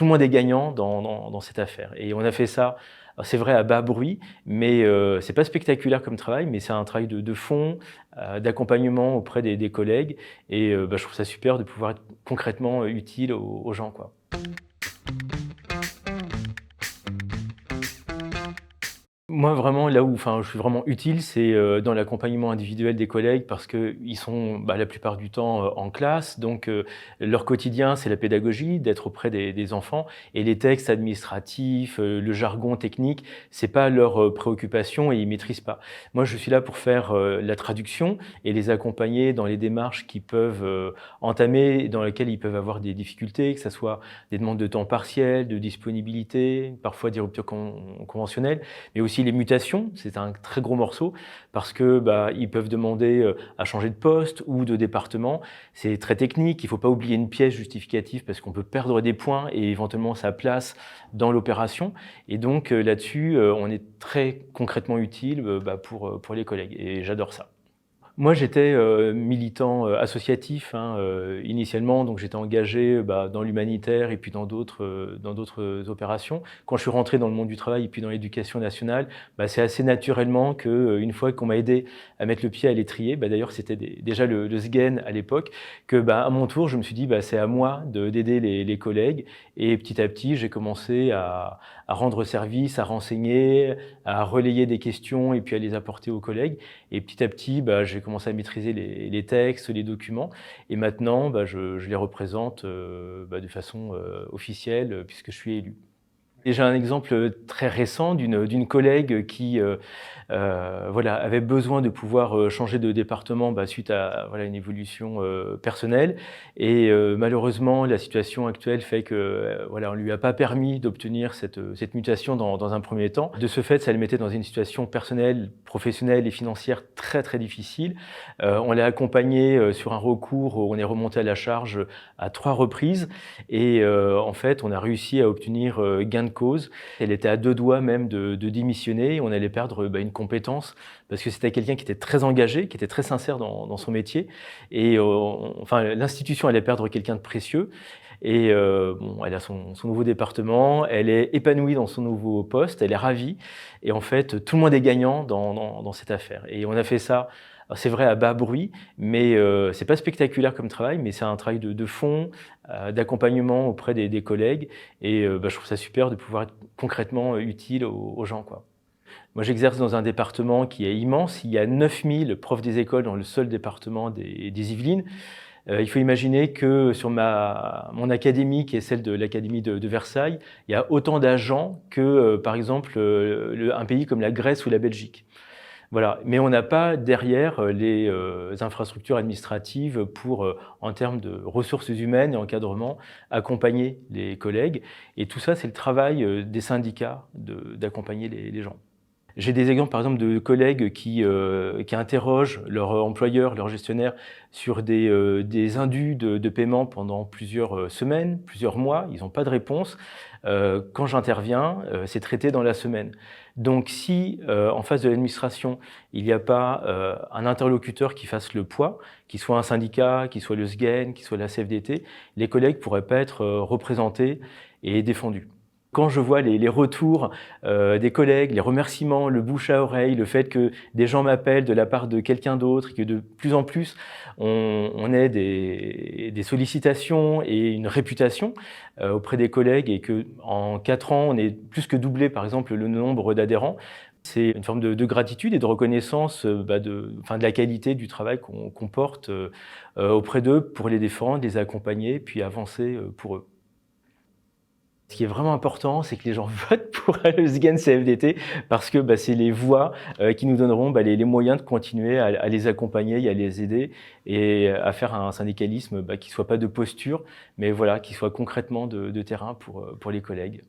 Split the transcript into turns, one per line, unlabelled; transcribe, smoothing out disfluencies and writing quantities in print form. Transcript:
tout le monde est gagnant dans cette affaire. Et on a fait ça, c'est vrai, à bas bruit, mais c'est pas spectaculaire comme travail, mais c'est un travail de fond, d'accompagnement auprès des collègues. Et je trouve ça super de pouvoir être concrètement utile aux gens, quoi. Moi, vraiment, là où je suis vraiment utile, c'est dans l'accompagnement individuel des collègues parce qu'ils sont la plupart du temps en classe. Donc, leur quotidien, c'est la pédagogie, d'être auprès des enfants. Et les textes administratifs, le jargon technique, c'est pas leur préoccupation et ils maîtrisent pas. Moi, je suis là pour faire la traduction et les accompagner dans les démarches qu'ils peuvent entamer, dans lesquelles ils peuvent avoir des difficultés, que ce soit des demandes de temps partiel, de disponibilité, parfois des ruptures conventionnelles, mais aussi les mutations, c'est un très gros morceau parce que ils peuvent demander à changer de poste ou de département. C'est très technique, il ne faut pas oublier une pièce justificative parce qu'on peut perdre des points et éventuellement sa place dans l'opération. Et donc là-dessus, on est très concrètement utile pour les collègues et j'adore ça. Moi, j'étais militant associatif initialement, donc j'étais engagé dans l'humanitaire et puis dans d'autres opérations. Quand je suis rentré dans le monde du travail et puis dans l'éducation nationale, c'est assez naturellement qu'une fois qu'on m'a aidé à mettre le pied à l'étrier, d'ailleurs c'était déjà le SGEN à l'époque, que à mon tour, je me suis dit c'est à moi d'aider les collègues. Et petit à petit, j'ai commencé à rendre service, à renseigner, à relayer des questions et puis à les apporter aux collègues. Et petit à petit, j'ai commencé à maîtriser les textes, les documents. Et maintenant, je les représente de façon officielle puisque je suis élu. Et j'ai un exemple très récent d'une collègue qui avait besoin de pouvoir changer de département suite à une évolution personnelle. Et malheureusement, la situation actuelle fait que on ne lui a pas permis d'obtenir cette mutation dans un premier temps. De ce fait, ça le mettait dans une situation personnelle, professionnelle et financière très très difficile. On l'a accompagnée sur un recours où on est remonté à la charge à 3 reprises. Et en fait, on a réussi à obtenir gain de cause. Elle était à 2 doigts même de démissionner. On allait perdre une compétence parce que c'était quelqu'un qui était très engagé, qui était très sincère dans son métier. Et l'institution allait perdre quelqu'un de précieux. Et elle a son nouveau département, elle est épanouie dans son nouveau poste, elle est ravie. Et en fait, tout le monde est gagnant dans cette affaire. Et on a fait ça, c'est vrai, à bas bruit, mais c'est pas spectaculaire comme travail, mais c'est un travail de fond, d'accompagnement auprès des collègues. Et je trouve ça super de pouvoir être concrètement utile aux gens, quoi. Moi, j'exerce dans un département qui est immense. Il y a 9000 profs des écoles dans le seul département des Yvelines. Il faut imaginer que sur mon académie, qui est celle de l'académie de Versailles, il y a autant d'agents que, par exemple, un pays comme la Grèce ou la Belgique. Voilà. Mais on n'a pas derrière les infrastructures administratives pour, en termes de ressources humaines et encadrement, accompagner les collègues. Et tout ça, c'est le travail des syndicats d'accompagner les gens. J'ai des exemples, par exemple, de collègues qui interrogent leur employeur, leur gestionnaire sur des indus de paiement pendant plusieurs semaines, plusieurs mois. Ils n'ont pas de réponse. Quand j'interviens, c'est traité dans la semaine. Donc si en face de l'administration, il n'y a pas un interlocuteur qui fasse le poids, qui soit un syndicat, qui soit le SGEN, qui soit la CFDT, les collègues ne pourraient pas être représentés et défendus. Quand je vois les retours des collègues, les remerciements, le bouche à oreille, le fait que des gens m'appellent de la part de quelqu'un d'autre, que de plus en plus on ait des sollicitations et une réputation auprès des collègues et qu'en 4 ans, on ait plus que doublé par exemple le nombre d'adhérents, c'est une forme de gratitude et de reconnaissance de la qualité du travail qu'on porte auprès d'eux pour les défendre, les accompagner, puis avancer pour eux. Ce qui est vraiment important, c'est que les gens votent pour le SGEN CFDT parce que c'est les voix qui nous donneront les moyens de continuer à les accompagner et à les aider et à faire un syndicalisme qui ne soit pas de posture, mais voilà, qui soit concrètement de terrain pour les collègues.